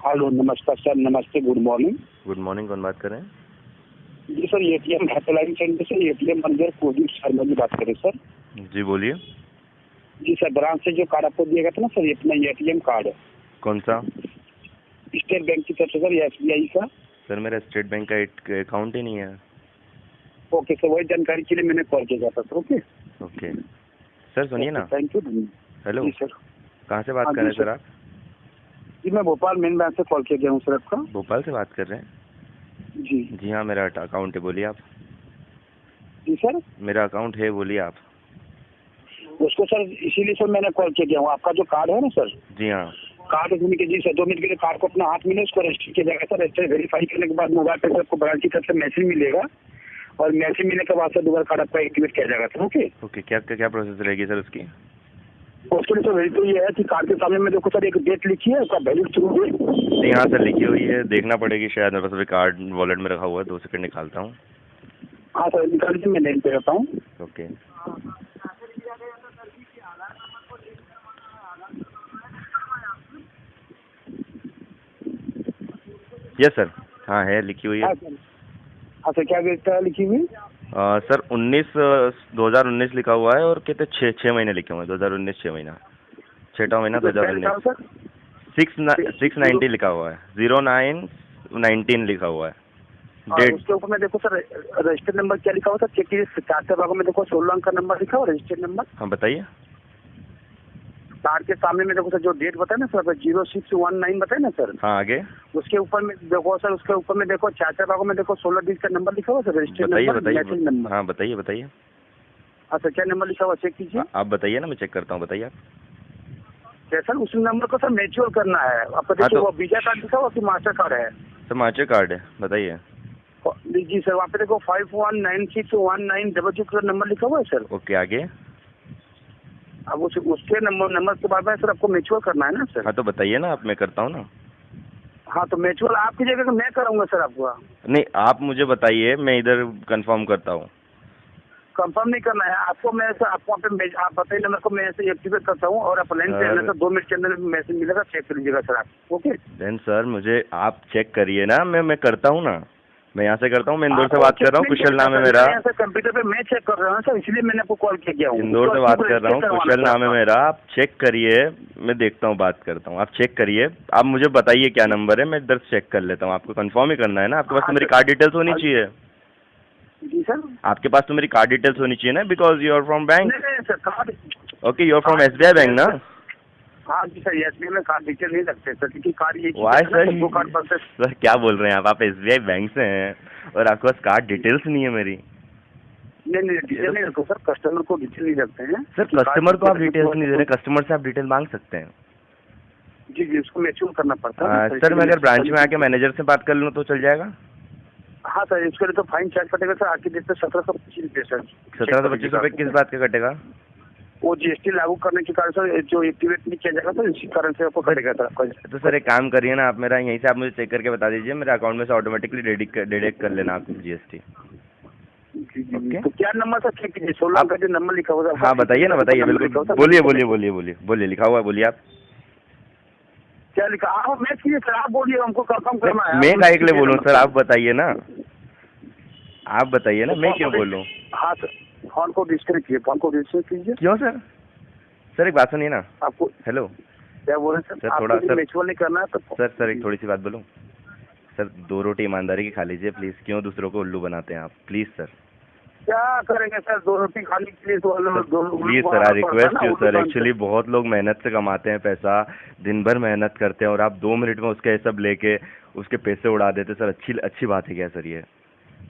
Hello, नमस्कार sir. नमस्ते, good morning. Good morning, कौन बात कर रहे हैं? जी सर, एटीएम हेल्पलाइन सेंटर से एटीएम मैनेजर कुलदीप शर्मा जी बात कर रहे हैं सर। जी बोलिए। जी सर, ब्रांच से जो कार्ड आपको दिया गया था ना सर, अपना एटीएम कार्ड कौन सा? स्टेट बैंक की तरफ से सर, एसबीआई का। सर मेरा स्टेट बैंक का अकाउंट ही नहीं है। ओके सर, वही जानकारी के लिए मैंने कॉल किया था सर। ओके ओके सर, सुनिए ना। Thank you. हेलो, जी सर। कहाँ से बात हाँ कर रहे जी हैं सर आप? जी, मैं भोपाल मेन ब्रांच से कॉल किया गया हूँ सर आपका। भोपाल से बात कर रहे हैं? जी जी हाँ, मेरा अकाउंट है, बोलिए आप। जी सर, मेरा अकाउंट है, बोलिए आप। उसको सर इसीलिए सर मैंने कॉल किया गया हूँ। आपका जो कार्ड है ना सर, जी हाँ। कार्ड होने के जी सर 2 मिनट के लिए कार्ड को अपना हाथ में ले, उसको रजिस्टर किया जाएगा सर। रजिस्टर वेरीफाई करने के बाद मोबाइल पे आपको ब्रांच की तरफ से मैसेज मिलेगा, और मैसेज मिलने के बाद सर दोबारा कार्ड आपका एक्टिवेट किया जाएगा सर। ओके, ओके, क्या क्या प्रोसेस रहेगी सर उसकी? उसके लिए सर वही तो ये है कि कार्ड के सामने में देखो सर, एक डेट लिखी है, उसका वैलिड थ्रू है। जी हाँ सर, लिखी हुई है, देखना पड़ेगी शायद। मेरे पास अभी कार्ड वॉलेट में रखा हुआ है, 2 सेकंड निकालता हूँ। हाँ सर, निकाल लीजिए, मैं लाइन पे रहता हूँ। ओके। यस सर, हाँ है, लिखी हुई है। हाँ सर। हाँ सर, क्या डेट लिखी हुई? सर 2019 लिखा हुआ है, और कहते 6 महीने लिखे हुए हैं। 2019 6 महीना, 6वां महीना 2019। 690 लिखा हुआ है, 0919 लिखा हुआ है। और डेट उसके ऊपर में देखो सर, रजिस्टर नंबर क्या लिखा हुआ सर? चेक कीजिए, 4 भागों में देखो 16 अंक का नंबर लिखा हुआ, रजिस्टर नंबर। हाँ बताइए। कार्ड के सामने में देखो सर, जो डेट बताया ना सर, 0619 बताया ना सर। हाँ आगे उसके ऊपर में देखो सर, उसके ऊपर में देखो 4 भागों में देखो 16 डिजिट का नंबर लिखा हुआ सर, रजिस्टर बताइए नंबर, बताइए। Message number. हाँ बताइए बताइए। हाँ सर, क्या नंबर लिखा हुआ चेक कीजिए। आप बताइए ना, मैं चेक करता हूँ, बताइए आप। क्या सर, उस नंबर को सर मैच्योर करना है आपको। देखिए वो वीजा कार्ड लिखा हुआ कि मास्टर कार्ड है? सर मास्टर कार्ड है, बताइए। जी सर, वहाँ पे देखो 519619 का नंबर लिखा हुआ है सर। ओके, आगे। अब उसके नंबर के बाद में सर आपको मैच्योर करना है ना सर। हाँ तो बताइए ना आप, मैं करता हूँ ना। हाँ तो मैच्योर आपकी जगह मैं करूँगा सर आपको। नहीं, आप मुझे बताइए, मैं इधर कंफर्म करता हूँ। कंफर्म नहीं करना है आपको, मैं सर आपको वहाँ पे आप बताइए नंबर को, मैं ऐसे एक्टिवेट करता हूँ, और आप लाइन पे रहना सर। 2 मिनट के अंदर मैसेज मिलेगा, चेक कर लीजिएगा सर आप। ओके देन सर, मुझे आप चेक करिए ना, मैं करता हूँ ना। मैं यहाँ से करता हूँ, मैं इंदौर से बात कर रहा हूँ, कुशल नाम है मेरा। सर कंप्यूटर पे मैं चेक कर रहा हूँ सर, इसलिए मैंने आपको कॉल किया हूँ। इंदौर से बात कर रहा हूँ, कुशल नाम है मेरा। आप चेक करिए, मैं देखता हूँ, बात करता हूँ। आप चेक करिए, आप मुझे बताइए क्या नंबर है, मैं इधर चेक कर लेता हूँ। आपको कंफर्म ही करना है ना? आपके पास तो मेरी कार्ड डिटेल्स होनी चाहिए। जी सर, आपके पास तो मेरी कार्ड डिटेल्स होनी चाहिए ना, because you are from bank. नहीं sir, card. Okay, you are from SBI bank ना? हाँ जी सर, एसबीआई में कार्ड डिटेल नहीं रखते सर, क्योंकि कार्ड ये वाई सर? दो कार्ड बनते। सर क्या बोल रहे हैं आप एसबीआई बैंक से हैं और आपके पास कार्ड डिटेल्स नहीं है मेरी? नहीं डिटेल नहीं रखो सर, कस्टमर को डिटेल नहीं रखते हैं सर। कस्टमर को आप डिटेल्स नहीं दे रहे, कस्टमर से आप डिटेल मांग सकते हैं। जी जी, उसको मैच्योर करना पड़ता है सर मैं अगर ब्रांच में आके मैनेजर से बात कर लूँ तो चल जाएगा? हाँ सर, इसके लिए तो फाइन चार्ज कटेगा सर। आपकी डेट पे 1725 सर। 1725 रुपये किस बात का कटेगा? वो जीएसटी लागू करने के कारण सर, जो एक्टिवेट नहीं किया जाएगा सर, इसी कारण से आपको कटेगा सर आपका। तो सर एक काम करिए ना, आप मेरा यहीं से आप मुझे चेक करके बता दीजिए, मेरे अकाउंट में से ऑटोमेटिकली डिडक्ट कर लेना आप जीएसटी। ओके, तो क्या नंबर सर चेक कीजिए, 16 का जो नंबर लिखा हुआ है। हाँ बताइए ना, बताइए, बिल्कुल बोलिए बोलिए बोलिए बोलिए बोलिए, लिखा हुआ है, बोलिए आप। क्या लिखा? हाँ मैं कीजिए सर, आप बोलिए, हमको कंफर्म करना है। मैं काहे के लिए बोलूँ सर, आप बताइए ना, आप बताइए ना, मैं क्यों बोलूँ? हाँ सर, फोन को डिस्कनेक्ट कीजिए, फोन को डिस्कनेक्ट कीजिए। क्यों सर? सर एक बात सुनिए ना। आपको हेलो, क्या बोल रहे हैं सर? थोड़ा सर म्यूचुअल नहीं करना है तो सर एक थोड़ी सी बात बोलूँ सर? 2 रोटी ईमानदारी की खा लीजिए प्लीज़, क्यों दूसरों को उल्लू बनाते हैं आप? Please sir. क्या करेंगे सर, 2 रोटी खाने के लिए तो please sir, I request you sir. Actually बहुत लोग मेहनत से कमाते हैं पैसा, दिन भर मेहनत करते हैं, और आप 2 मिनट में उसके सब लेके उसके पैसे उड़ा देते सर। अच्छी बात है क्या सर ये?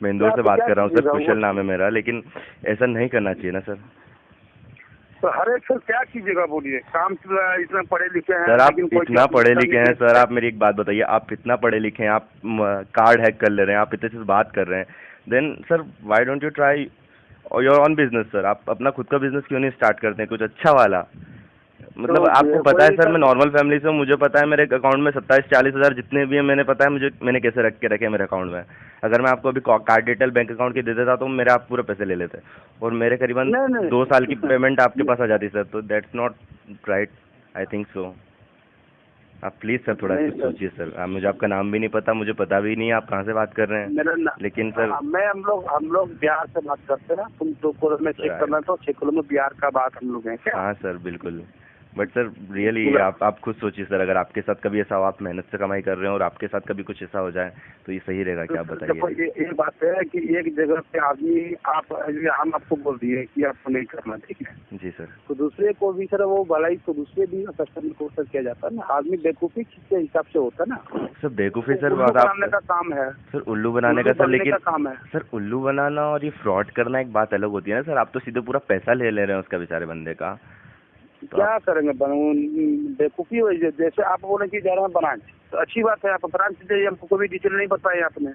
मैं इंदौर से बात कर रहा हूँ सर, कुशल नाम है मेरा, लेकिन ऐसा नहीं करना चाहिए ना सर। तो हर एक सर क्या कीजिएगा बोलिए, काम इतना पढ़े लिखे हैं सर, आप इतना पढ़े लिखे हैं सर, आप मेरी एक बात बताइए, आप इतना पढ़े लिखे हैं, आप कार्ड हैक कर ले रहे हैं, आप इतने से बात कर रहे हैं, then sir why don't you try your own business sir? आप अपना खुद का बिजनेस क्यों नहीं स्टार्ट करते हैं, कुछ अच्छा वाला? मतलब आपको पता है सर, मैं नॉर्मल फैमिली से हूँ, मुझे पता है मेरे अकाउंट में 27-40 हज़ार जितने भी हैं, मैंने पता है मैंने कैसे रखे मेरे अकाउंट में। अगर मैं आपको अभी कार्ड डिटेल बैंक अकाउंट की दे देता तो मेरे आप पूरे पैसे ले लेते, और मेरे करीबन 2 साल की पेमेंट आपके पास आ जाती सर। तो that's not right, I think so. आप प्लीज़ सर थोड़ा नहीं कुछ सर, सोचिए सर। आप, मुझे आपका नाम भी नहीं पता, मुझे पता भी नहीं है आप कहाँ से बात कर रहे हैं, मेरा लेकिन सर मैं हम लोग बिहार से बात करते हैं। तुम तो को मैं चेक करना तो चेक करो, में बिहार का बात हम लोग हैं क्या? हाँ सर बिल्कुल, बट सर रियली पूरा आप खुद सोचिए सर, अगर आपके साथ कभी ऐसा हो, आप मेहनत से कमाई कर रहे हो और आपके साथ कभी कुछ ऐसा हो जाए तो ये सही रहेगा तो क्या, आप सर देखो, बताइए। ये बात है कि एक जगह पे आदमी हम आपको बोल दिए कि आपको नहीं करना, ठीक है? जी सर। तो दूसरे को भी सर वो भलाई तो दूसरे भी कस्टमर को सर किया जाता है ना। आदमी बेवकूफी के हिसाब से होता है ना। सर बेवकूफ़ी सर उल्लू बात बनाने आप का काम है, सर उल्लू बनाने उल्लू का सर, बनने लेकिन का काम है। सर उल्लू बनाना और ये फ्रॉड करना एक बात अलग होती है ना सर। आप तो सीधे पूरा पैसा ले ले रहे हैं उसका, बेचारे बंदे का। तो क्या आप करेंगे बेवकूफी हो। जैसे आप बोले कि जा रहे हैं ब्रांच, तो अच्छी बात है, आप ब्रांच दे, हमको कोई डिटेल नहीं बताई आपने।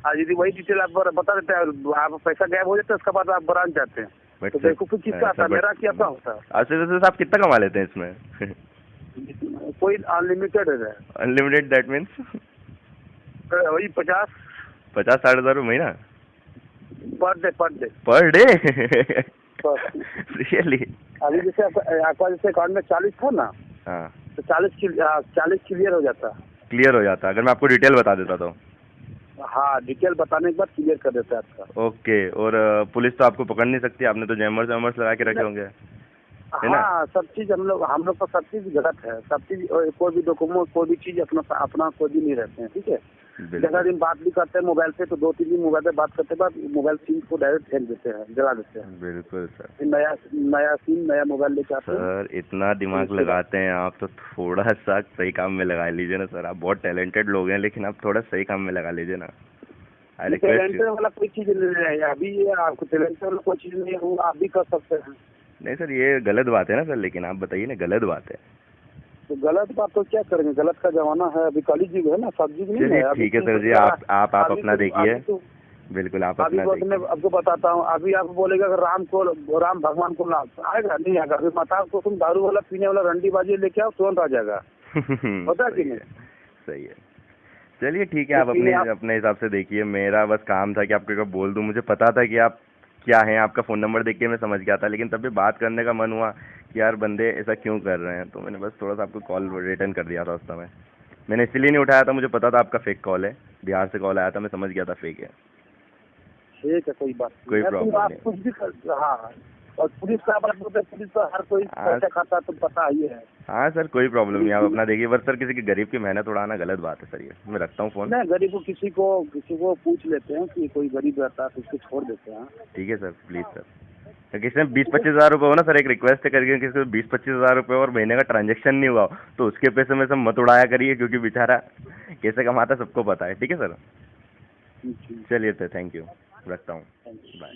और यदि वही डिटेल आप बता देते हैं, आप पैसा गायब हो जाता है, उसके बाद आप ब्रांच जाते हैं, बट तो सर बेवकूफी किसका आता है? मेरा क्या होता है? आज से वैसे आप कितना कमा लेते हैं इसमें? कोई अनलिमिटेड है अनलिमिटेड दैट मीन्स वही 50 50-60 हज़ार महीना पर डे पर डे? पर। रियली? अभी जैसे आपका जैसे अकाउंट में 40 था ना, हाँ, तो 40 क्लियर हो जाता। क्लियर हो जाता अगर मैं आपको डिटेल बता देता तो। हाँ, डिटेल बताने के बाद क्लियर कर देता है आपका। ओके, और पुलिस तो आपको पकड़ नहीं सकती, आपने तो जैमर्स वैमर्स लगा के रखे होंगे, है ना? हाँ, सब चीज हम लोग को सब चीज गलत है, सब चीज। कोई भी डॉक्यूमेंट, कोई भी चीज अपना कोई भी नहीं रहते हैं, ठीक है? जगह बिल्कुल दिन बात भी करते हैं मोबाइल पे, तो 2-3 दिन मोबाइल पे बात करते बाद मोबाइल सिम को डायरेक्ट फेंक देते हैं, जला देते हैं। बिल्कुल सर। फिर नया सिम, नया मोबाइल लेके आते हैं। सर इतना दिमाग लगाते हैं आप, तो थोड़ा सा सही काम में लगा लीजिए ना सर। आप बहुत टैलेंटेड लोग हैं, लेकिन आप थोड़ा सही काम में लगा लीजिए ना, आई रिक्वेस्ट यू। टैलेंटेड वाला कोई चीज नहीं है अभी, ये आपको टैलेंटेड वाला कोई चीज नहीं है, वो आप भी कर सकते हैं। नहीं सर, ये गलत बात है ना सर, लेकिन आप बताइए ना, गलत बात है। तो गलत बात तो क्या करेंगे, गलत का जमाना है अभी, कली युग है ना, सब युग नहीं चलिए है अभी। ठीक है सर जी, आप अपना देखिए। बिल्कुल आप अभी अपना तो मैं देखिए। आपको बताता हूँ, अभी आप बोलेगा अगर राम भगवान को ना आएगा, नहीं आएगा। अभी माता को तुम दारू वाला पीने वाला रंडी बाजी लेके आओ, तुरंत आ जाएगा। पता कि नहीं? सही है। चलिए ठीक है, आप अपने हिसाब से देखिए। मेरा बस काम था कि आपको बोल दूं, मुझे पता था कि आप क्या हैं, आपका फ़ोन नंबर देख के मैं समझ गया था, लेकिन तब भी बात करने का मन हुआ कि यार बंदे ऐसा क्यों कर रहे हैं, तो मैंने बस थोड़ा सा आपको कॉल रिटर्न कर दिया था उस समय। मैंने इसलिए नहीं उठाया था, मुझे पता था आपका फेक कॉल है, बिहार से कॉल आया था, मैं समझ गया था फेक है। ठीक है, कोई बात कोई नहीं। प्रॉब्लम आप नहीं। कुछ भी कर, हाँ। और पुलिस का बात बोलते, पुलिस का हर कोई पैसा खाता है, तो पता ही है। हाँ सर, कोई प्रॉब्लम नहीं, आप अपना देखिए। बस सर किसी के गरीब की मेहनत उड़ाना गलत बात है सर, ये मैं रखता हूँ फ़ोन। नहीं, गरीब को किसी को पूछ लेते हैं कि कोई गरीब रहता है तो उसको छोड़ देते हैं। ठीक है सर, प्लीज़ सर। तो किसी में 20-25 हज़ार रुपये हो ना सर, एक रिक्वेस्ट है करके, किसी को 20-25 हज़ार रुपये और महीने का ट्रांजैक्शन नहीं हुआ हो, तो उसके पैसे में सब मत उड़ाया करिए, क्योंकि बेचारा कैसे कमाता है सबको पता है। ठीक है सर, चलिए सर, थैंक यू, रखता हूँ, बाय।